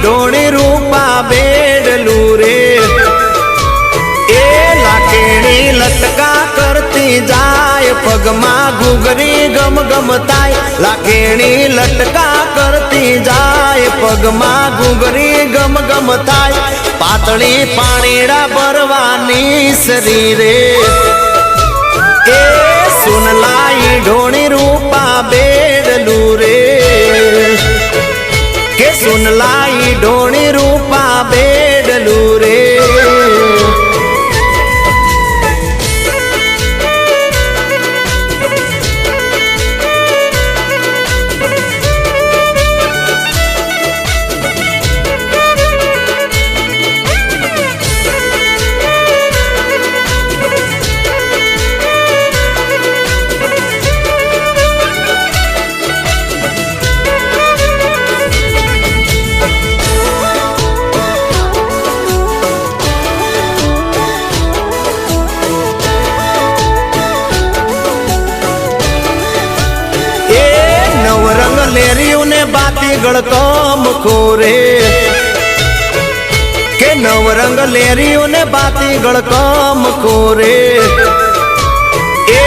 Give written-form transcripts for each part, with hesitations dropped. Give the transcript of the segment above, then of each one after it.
ढोणी रूपा बेडलू रे ए लाकेणी लटका करती जाय पगमा घुघरी गम गम ताय लाकेणी लटका करती जाय पगमा घुघरी गम गम ताय पातળી पाणीड़ा भरवानी शरीर ए सुनलाई ढोणी रूपा बेडलू रे के सुनलाई ढोणी रूपा बेडलू रे लेरियों ने बाती गड़कम खोरे के नवरंग लेरियों ने बाती गड़कम खोरे ए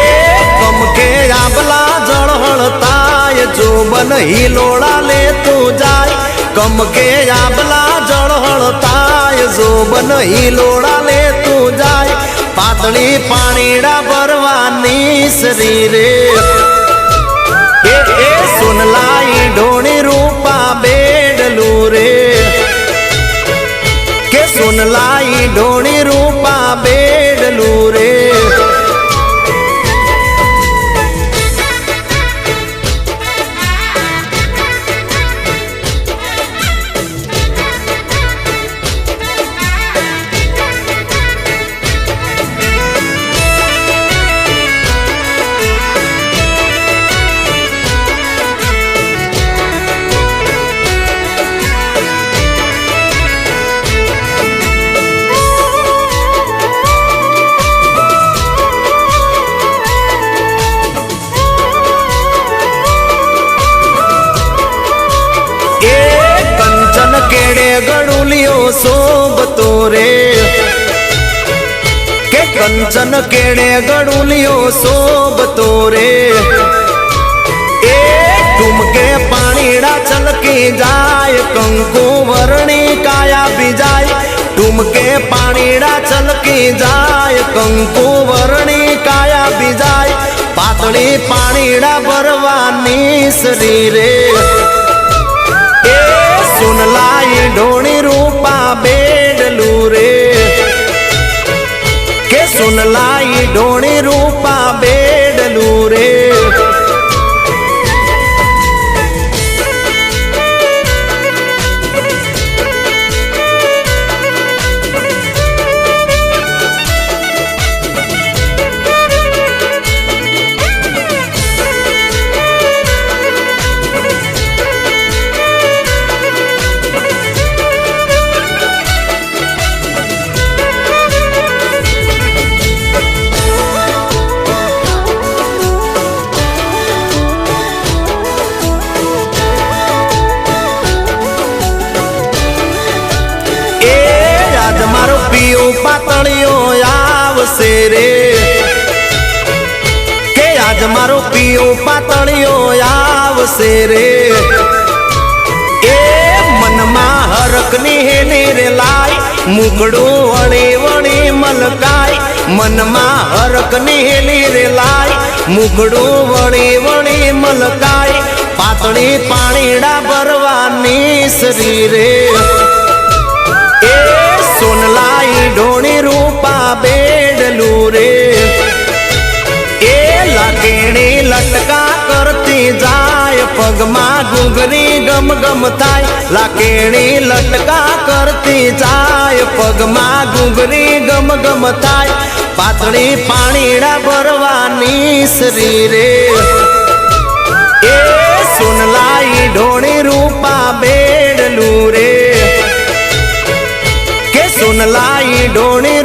कम के आबला जड़हड़ताय जो बन ही लोड़ा ले तू जाय कम के आबला जड़हड़ताय जो बन ही लोड़ा ले तू जाय पातળી पाणीड़ा भरवानी शरीर ए सुनलाई ढोणी रूपा बेडलू रे के सुनलाई ढोणी रूपा बेडलू रे केड़े गड़ुलियो सोबतो रे के कंचन केड़े गड़ुलियो सोबतो रे ए तुमके पाणीड़ा चलकी जाय कंकु वर्णी काया बिजाय तुमके पाणीड़ा चलकी जाय कंकु वर्णी काया बिजाय पातળી पाणीड़ा भरवानी शरीर सुनलाई ढोणी रूपा बेडलू रे के सुनलाई ढोणी रूपा बेडलू रे पातळियो आवसे रे के आज मारो पियो पातळियो आवसे रे ए मनमा हरकनी हेली रे लाई मुकड़ो वणी वणी मलकाय मनमा हरकनी हेली रे लाई मुकड़ो वणी वणी मलकाय पातળી पाणीड़ा भरवानी शरीर सुनलाई ढोणी रूपा बेडलू रे ए लाकेणी लटका करती जाय पगमा घुघरी गम गम ताय लाकेणी लटका करती जाय पगमा घुघरी गम गम ताय पातળી पाणीड़ा भरवानी शरीर ए सुनलाई ढोणी रूपा बेडलू रे सुनलाई ढोणी